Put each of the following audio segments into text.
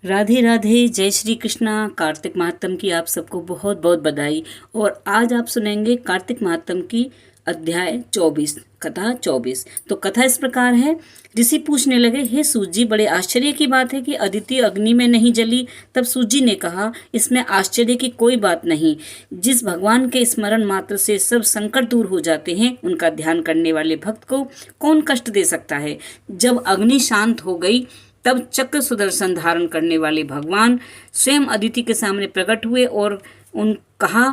राधे राधे, जय श्री कृष्णा। कार्तिक महात्म की आप सबको बहुत बहुत बधाई। और आज आप सुनेंगे कार्तिक महात्म की अध्याय 24, कथा 24। तो कथा इस प्रकार है। ऋषि पूछने लगे, हे सूत जी, बड़े आश्चर्य की बात है कि अदिति अग्नि में नहीं जली। तब सूत जी ने कहा, इसमें आश्चर्य की कोई बात नहीं। जिस भगवान के स्मरण मात्र से सब संकट दूर हो जाते हैं, उनका ध्यान करने वाले भक्त को कौन कष्ट दे सकता है। जब अग्नि शांत हो गई, तब चक्र सुदर्शन धारण करने वाले भगवान स्वयं अदिति के सामने प्रकट हुए और उन कहा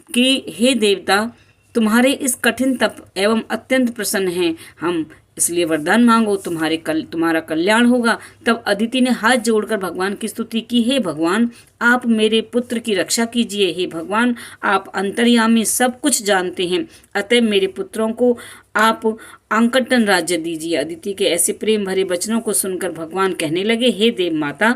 कि हे देवता, तुम्हारे इस कठिन तप एवं अत्यंत प्रसन्न हैं हम, इसलिए वरदान मांगो, तुम्हारा कल्याण होगा। तब अदिति ने हाथ जोड़कर भगवान की स्तुति की, हे भगवान, आप मेरे पुत्र की रक्षा कीजिए। हे भगवान, आप अंतर्यामी सब कुछ जानते हैं, अतः मेरे पुत्रों को आप आंकटन राज्य दीजिए। अदिति के ऐसे प्रेम भरे वचनों को सुनकर भगवान कहने लगे, हे देव माता,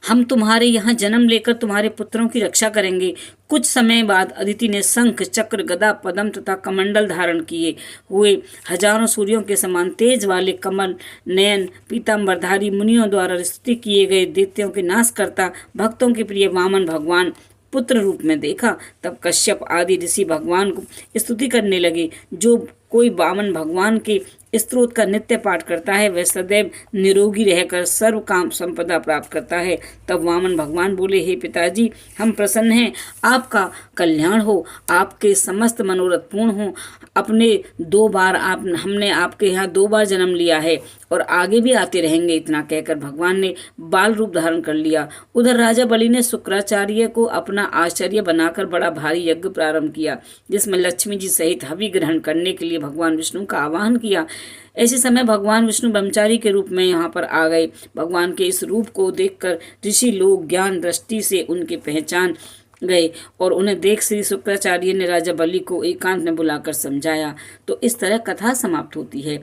हम तुम्हारे यहाँ जन्म लेकर तुम्हारे पुत्रों की रक्षा करेंगे। कुछ समय बाद अदिति ने शंख, चक्र, गदा, पद्म तथा कमंडल धारण किए हुए हजारों सूर्यों के समान तेज वाले कमल नयन पीताम्बरधारी मुनियों द्वारा स्तुति किए गए दैत्यों के नाश करता भक्तों के प्रिय वामन भगवान पुत्र रूप में देखा। तब कश्यप आदि ऋषि भगवान को स्तुति करने लगे। जो कोई वामन भगवान के स्तोत्र का नित्य पाठ करता है, वह सदैव निरोगी रहकर सर्व काम संपदा प्राप्त करता है। तब वामन भगवान बोले, हे पिताजी, हम प्रसन्न हैं, आपका कल्याण हो, आपके समस्त मनोरथ पूर्ण हो। हमने आपके यहाँ 2 बार जन्म लिया है और आगे भी आते रहेंगे। इतना कहकर भगवान ने बाल रूप धारण कर लिया। उधर राजा बलि ने शुक्राचार्य को अपना आश्चर्य बनाकर बड़ा भारी यज्ञ प्रारंभ किया, जिसमें लक्ष्मी जी सहित हवि ग्रहण करने के लिए भगवान विष्णु का आवाहन किया। ऐसे समय भगवान विष्णु ब्रह्मचारी के रूप में यहाँ पर आ गए। भगवान के इस रूप को देखकर ऋषि लोग ज्ञान दृष्टि से उनके पहचान गए और उन्हें देख श्री शुक्राचार्य ने राजा बलि को एकांत में बुलाकर समझाया। तो इस तरह कथा समाप्त होती है।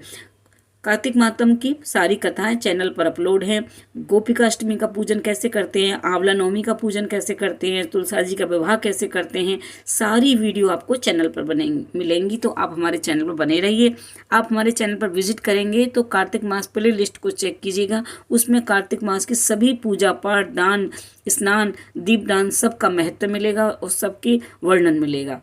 कार्तिक मातम की सारी कथाएं चैनल पर अपलोड हैं। गोपिका अष्टमी का पूजन कैसे करते हैं, आंवला नवमी का पूजन कैसे करते हैं, तुलसा जी का विवाह कैसे करते हैं, सारी वीडियो आपको चैनल पर मिलेंगी। तो आप हमारे चैनल पर बने रहिए। आप हमारे चैनल पर विजिट करेंगे तो कार्तिक मास प्ले लिस्ट को चेक कीजिएगा। उसमें कार्तिक मास की सभी पूजा पाठ, दान, स्नान, दीपदान सबका महत्व मिलेगा और सबके वर्णन मिलेगा।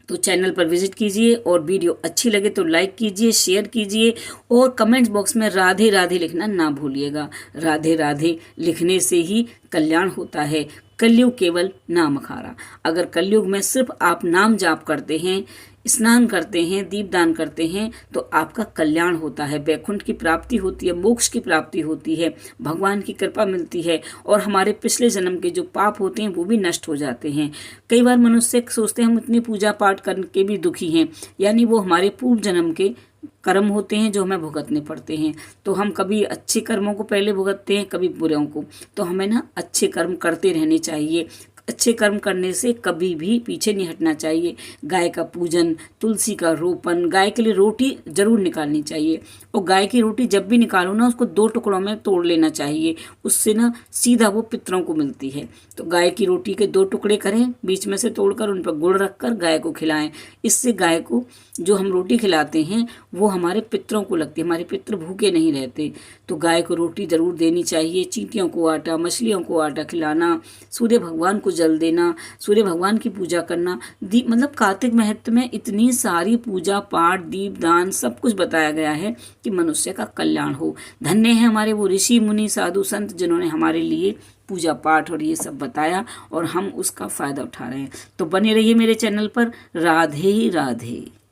तो चैनल पर विजिट कीजिए और वीडियो अच्छी लगे तो लाइक कीजिए, शेयर कीजिए और कमेंट्स बॉक्स में राधे राधे लिखना ना भूलिएगा। राधे राधे लिखने से ही कल्याण होता है। कलयुग केवल नाम अखारा। अगर कलयुग में सिर्फ आप नाम जाप करते हैं, स्नान करते हैं, दीपदान करते हैं, तो आपका कल्याण होता है, वैकुंठ की प्राप्ति होती है, मोक्ष की प्राप्ति होती है, भगवान की कृपा मिलती है और हमारे पिछले जन्म के जो पाप होते हैं वो भी नष्ट हो जाते हैं। कई बार मनुष्य सोचते हैं हम इतनी पूजा पाठ करके भी दुखी हैं, यानी वो हमारे पूर्व जन्म के कर्म होते हैं जो हमें भुगतने पड़ते हैं। तो हम कभी अच्छे कर्मों को पहले भुगतते हैं, कभी बुरों को। तो हमें ना अच्छे कर्म करते रहने चाहिए। अच्छे कर्म करने से कभी भी पीछे नहीं हटना चाहिए। गाय का पूजन, तुलसी का रोपण, गाय के लिए रोटी जरूर निकालनी चाहिए। और गाय की रोटी जब भी निकालो ना, उसको 2 टुकड़ों में तोड़ लेना चाहिए। उससे ना सीधा वो पितरों को मिलती है। तो गाय की रोटी के 2 टुकड़े करें, बीच में से तोड़कर उन पर गुड़ रखकर गाय को खिलाएं। इससे गाय को जो हम रोटी खिलाते हैं वो हमारे पितरों को लगती है, हमारे पितर भूखे नहीं रहते। तो गाय को रोटी जरूर देनी चाहिए। चींटियों को आटा, मछलियों को आटा खिलाना, सूर्य भगवान को जल देना, सूर्य भगवान की पूजा करना। मतलब कार्तिक महत्व में इतनी सारी पूजा पाठ, दीप दान सब कुछ बताया गया है कि मनुष्य का कल्याण हो। धन्य है हमारे वो ऋषि मुनि साधु संत जिन्होंने हमारे लिए पूजा पाठ और ये सब बताया और हम उसका फायदा उठा रहे हैं। तो बने रहिए मेरे चैनल पर। राधे राधे।